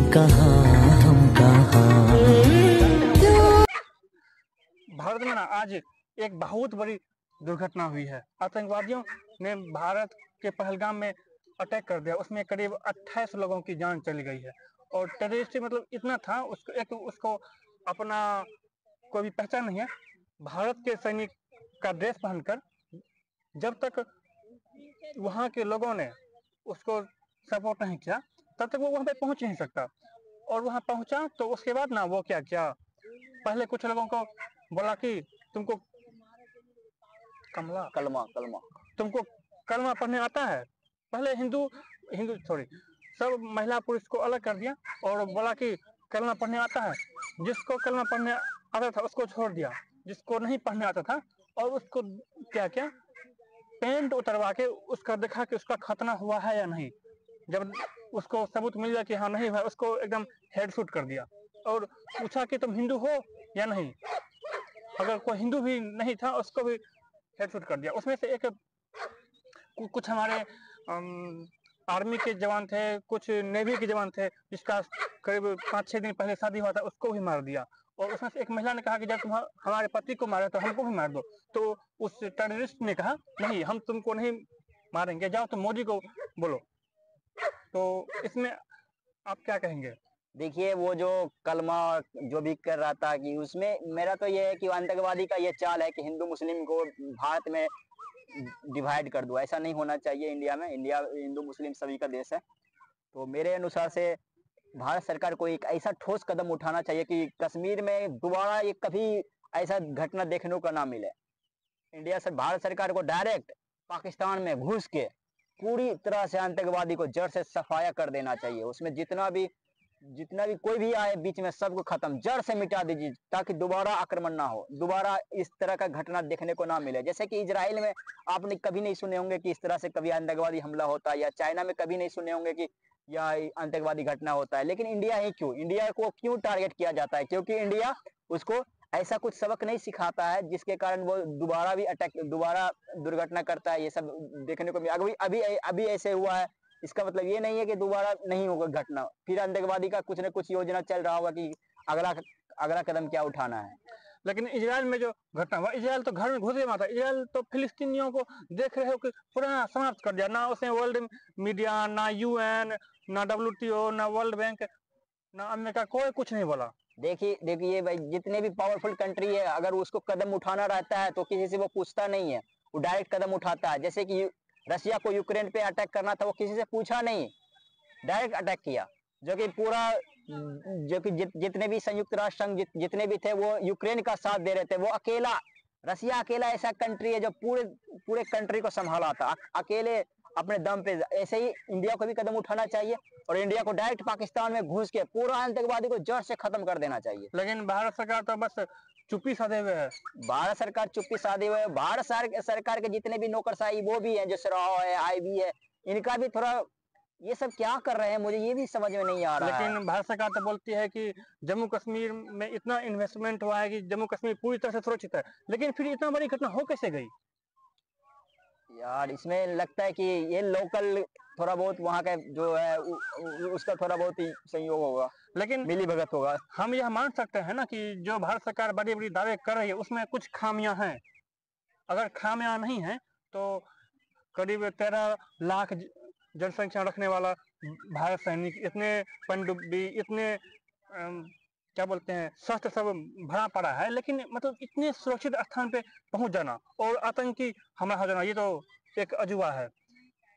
कहाँ हम कहाँ। भारत में ना आज एक बहुत बड़ी दुर्घटना हुई है। आतंकवादियों ने भारत के पहलगाम में अटैक कर दिया। उसमें करीब 28 लोगों की जान चली गई है। और टेररिस्ट मतलब इतना था, उसको अपना कोई भी पहचान नहीं है। भारत के सैनिक का ड्रेस पहनकर जब तक वहाँ के लोगों ने उसको सपोर्ट नहीं किया तब तक वो वहाँ पे पहुँच नहीं सकता। और वहाँ पहुँचा तो उसके बाद ना वो क्या किया, पहले कुछ लोगों को बोला कि तुमको तुमको कलमा पढ़ने आता है। पहले हिंदू हिंदू सॉरी सब महिला पुरुष को अलग कर दिया और बोला कि कलमा पढ़ने आता है। जिसको कलमा पढ़ने आता था उसको छोड़ दिया, जिसको नहीं पढ़ने आता था और उसको क्या क्या पेंट उतरवा के उसका देखा कि उसका खतना हुआ है या नहीं। जब उसको सबूत मिल गया कि हाँ नहीं हुआ, उसको एकदम हेड शूट कर दिया और पूछा कि तुम हिंदू हो या नहीं। अगर कोई हिंदू भी नहीं था उसको भी हेड शूट कर दिया। उसमें से एक कुछ हमारे आर्मी के जवान थे, कुछ नेवी के जवान थे, जिसका करीब 5-6 दिन पहले शादी हुआ था, उसको भी मार दिया। और उसमें से एक महिला ने कहा कि जब तुम हमारे पति को मारे तो हमको भी मार दो। तो उस टेररिस्ट ने कहा नहीं, हम तुमको नहीं मारेंगे, जाओ तुम मोदी को बोलो। तो इसमें आप क्या कहेंगे? देखिए, वो जो कलमा जो भी कर रहा था कि उसमें मेरा तो ये है कि आतंकवादी का ये चाल है कि हिंदू मुस्लिम को भारत में डिवाइड कर दो। ऐसा नहीं होना चाहिए। इंडिया हिंदू मुस्लिम सभी का देश है। तो मेरे अनुसार से भारत सरकार को एक ऐसा ठोस कदम उठाना चाहिए कि कश्मीर में दोबारा ये कभी ऐसा घटना देखने को ना मिले। भारत सरकार को डायरेक्ट पाकिस्तान में घुस के पूरी तरह से आतंकवादी को जड़ से सफाया कर देना चाहिए। उसमें जितना भी कोई भी आए बीच में सबको खत्म जड़ से मिटा दीजिए, ताकि दोबारा आक्रमण ना हो, दोबारा इस तरह का घटना देखने को ना मिले। जैसे कि इजराइल में आपने कभी नहीं सुने होंगे कि इस तरह से कभी आतंकवादी हमला होता है, या चाइना में कभी नहीं सुने होंगे कि यह आतंकवादी घटना होता है। लेकिन इंडिया को क्यों टारगेट किया जाता है? क्योंकि इंडिया उसको ऐसा कुछ सबक नहीं सिखाता है जिसके कारण वो दोबारा दुर्घटना करता है। ये सब देखने को अभी ऐसे हुआ है। इसका मतलब ये नहीं है कि दोबारा नहीं होगा घटना। फिर आतंकवादी का कुछ न कुछ योजना चल रहा होगा कि अगला कदम क्या उठाना है। लेकिन इजराइल में जो घटना हुआ, इजराइल तो घर में घुसे हुआ था। इजराइल तो फिलिस्तीनियों को देख रहे हो कि पूरा समाप्त कर दिया। ना उसने वर्ल्ड मीडिया, ना यूएन, ना WTO, ना वर्ल्ड बैंक, ना अमेरिका, कोई कुछ नहीं बोला। देखिए भाई, जितने भी पावरफुल कंट्री है, अगर उसको कदम उठाना रहता है तो किसी से वो पूछता नहीं है, वो डायरेक्ट कदम उठाता है। जैसे कि रशिया को यूक्रेन पे अटैक करना था, वो किसी से पूछा नहीं, डायरेक्ट अटैक किया। जितने भी संयुक्त राष्ट्र संघ जितने भी थे वो यूक्रेन का साथ दे रहे थे। रशिया अकेला ऐसा कंट्री है जो पूरे कंट्री को संभाला था अकेले अपने दम पे। ऐसे ही इंडिया को भी कदम उठाना चाहिए और इंडिया को डायरेक्ट पाकिस्तान में घुस के पूरा आतंकवादी को जड़ से खत्म कर देना चाहिए। लेकिन भारत सरकार तो बस चुप्पी साधे हुए है। भारत सरकार चुप्पी साधे हुए है। भारत सरकार के जितने भी नौकरशाही वो भी है, जो सराह है, IB है, इनका भी थोड़ा ये सब क्या कर रहे हैं, मुझे ये भी समझ में नहीं आ रहा है। लेकिन भारत सरकार तो बोलती है कि जम्मू कश्मीर में इतना इन्वेस्टमेंट हुआ है कि जम्मू कश्मीर पूरी तरह से सुरक्षित है। लेकिन फिर इतना बड़ी घटना हो कैसे गई? यार, इसमें लगता है कि ये लोकल थोड़ा बहुत वहाँ का जो है उसका थोड़ा बहुत ही संयोग होगा, लेकिन मिली भगत होगा। हम यह मान सकते हैं ना कि जो भारत सरकार बड़ी बड़ी दावे कर रही है उसमें कुछ खामियां हैं। अगर खामियां नहीं है तो करीब 13 लाख जनसंख्या रखने वाला भारत सैनिक, इतने पनडुब्बी, इतने क्या बोलते हैं, शस्त्र सब भरा पड़ा है, लेकिन मतलब इतने सुरक्षित स्थान पे पहुंच जाना और आतंकी हमला हो जाना, ये तो एक अजूबा है।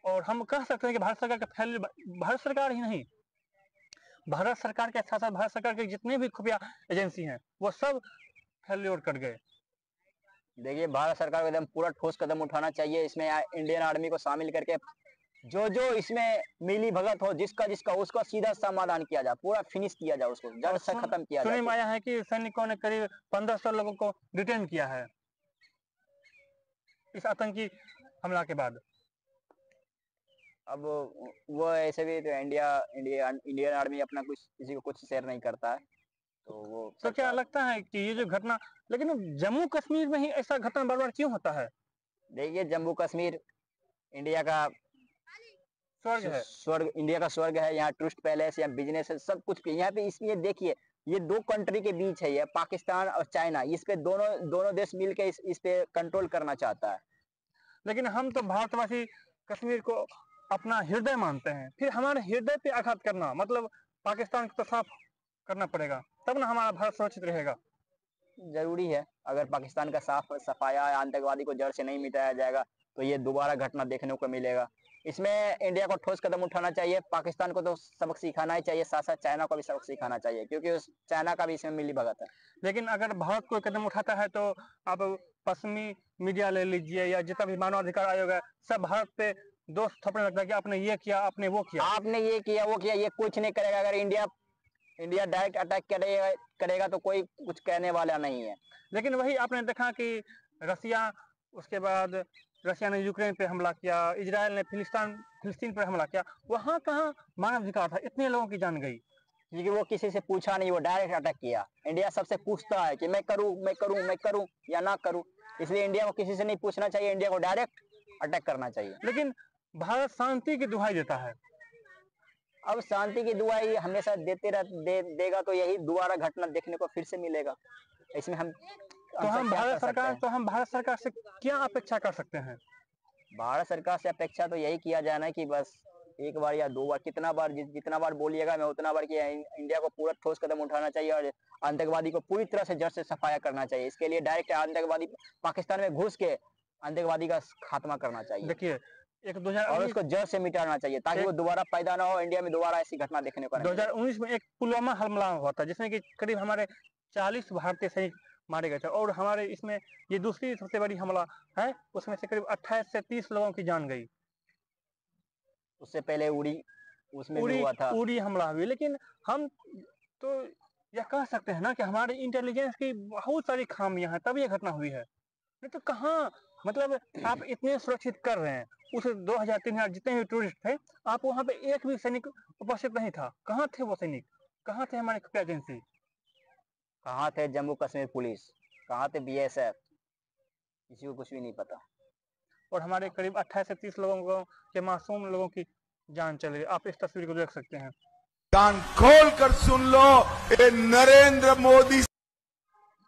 और हम कह सकते हैं कि भारत सरकार का भारत सरकार ही नहीं, भारत सरकार के साथ साथ भारत सरकार के जितने भी खुफिया एजेंसी हैं वो सब फेल्योर कर गए। देखिए, भारत सरकार को एकदम पूरा ठोस कदम उठाना चाहिए। इसमें इंडियन आर्मी को शामिल करके जो इसमें मिली भगत हो, जिसका उसका सीधा समाधान किया जाए, पूरा फिनिश किया जाए, उसको जड़ से खत्म किया जाए। सुनने में आया है कि सैनिकों ने करीब 1500 लोगों को डिटेन किया है इस आतंकी हमला के बाद। अब वो ऐसे भी तो इंडियन आर्मी अपना कुछ किसी को कुछ शेयर नहीं करता है, तो वो तो क्या लगता है कि ये जो घटना, लेकिन जम्मू कश्मीर में ही ऐसा घटना बार बार क्यों होता है? देखिए, जम्मू कश्मीर इंडिया का स्वर्ग है। स्वर्ग, इंडिया का स्वर्ग है। यहाँ टूरिस्ट पैलेस, यहाँ बिजनेस है, सब कुछ यहाँ पे। इसमें देखिए, ये दो कंट्री के बीच है, ये पाकिस्तान और चाइना। इस पे दोनों देश मिलकर इस पे कंट्रोल करना चाहता है। लेकिन हम तो भारतवासी कश्मीर को अपना हृदय मानते हैं, फिर हमारे हृदय पे आघात करना, मतलब पाकिस्तान को तो साफ करना पड़ेगा, तब ना हमारा भारत सुरक्षित रहेगा। जरूरी है। अगर पाकिस्तान का सफाया आतंकवादी को जड़ से नहीं मिटाया जाएगा तो ये दोबारा घटना देखने को मिलेगा। इसमें इंडिया को ठोस कदम उठाना चाहिए। पाकिस्तान को तो सबक सिखाना ही चाहिए, साथ साथ चाइना को भी सबक सिखाना चाहिए, क्योंकि उस चाइना का भी इसमें मिली भगत है। लेकिन अगर भारत कोई कदम उठाता है तो आप पश्चिमी मीडिया ले लीजिए या जितना भी मानवाधिकार आयोग है, सब भारत पे दोष थोपने लगता है कि आपने ये किया, आपने वो किया। आपने ये किया, वो किया, ये कुछ नहीं करेगा। अगर इंडिया डायरेक्ट अटैक करेगा तो कोई कुछ कहने वाला नहीं है। लेकिन वही आपने देखा कि रसिया, उसके बाद रसिया ने यूक्रेन पे हमला किया, इजराइल ने फिलिस्तीन पर हमला किया, वहां कहाँ मानवाधिकार था, इतने लोगों की जान गई। क्योंकि वो किसी से पूछा नहीं, वो डायरेक्ट अटैक किया। इंडिया सबसे पूछता है कि मैं करूं या ना करूं, इसलिए इंडिया को किसी से नहीं पूछना चाहिए, इंडिया को डायरेक्ट अटैक करना चाहिए। लेकिन भारत शांति की दुहाई देता है। अब शांति की दुआई हमेशा देगा तो यही दोबारा घटना देखने को फिर से मिलेगा। इसमें हम भारत सरकार से क्या अपेक्षा कर सकते हैं? भारत सरकार से अपेक्षा तो यही किया जाना है कि बस एक बार या दो बार, जितना बार बोलिएगा मैं उतना बार कि इंडिया को पूरा ठोस कदम उठाना चाहिए और आतंकवादी को पूरी तरह से जड़ से सफाया करना चाहिए। इसके लिए डायरेक्ट आतंकवादी पाकिस्तान में घुस के आतंकवादी का खात्मा करना चाहिए। देखिए, और उसको जड़ से मिटाना चाहिए ताकि वो दोबारा पैदा ना हो, इंडिया में दोबारा ऐसी घटना देखने को। 2019 में एक पुलवामा हमला हुआ था जिसमें कि करीब हमारे 40 भारतीय सैनिक मारे गए थे, और हमारे इसमें ये दूसरी सबसे बड़ी हमला है, उसमें से करीब 28 से 30 लोगों की जान गई। उससे पहले उसमें भी हुआ था, उड़ी हमला हुई। लेकिन हम तो यह कह सकते हैं ना कि हमारे इंटेलिजेंस की बहुत सारी खामियां हैं, तब ये घटना हुई है। नहीं तो कहाँ, मतलब आप इतने सुरक्षित कर रहे हैं, उस 2000-3000 जितने भी टूरिस्ट थे, आप वहां पे एक भी सैनिक उपस्थित नहीं था। कहाँ थे वो सैनिक? कहाँ थे हमारी खुफिया एजेंसी? कहाँ थे जम्मू कश्मीर पुलिस? कहाँ थे BSF? किसी को कुछ भी नहीं पता। और हमारे करीब 28 से 30 लोगों के मासूम लोगों की जान चली। आप इस तस्वीर को देख सकते हैं। कान खोल कर सुन लो, ये नरेंद्र मोदी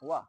हुआ।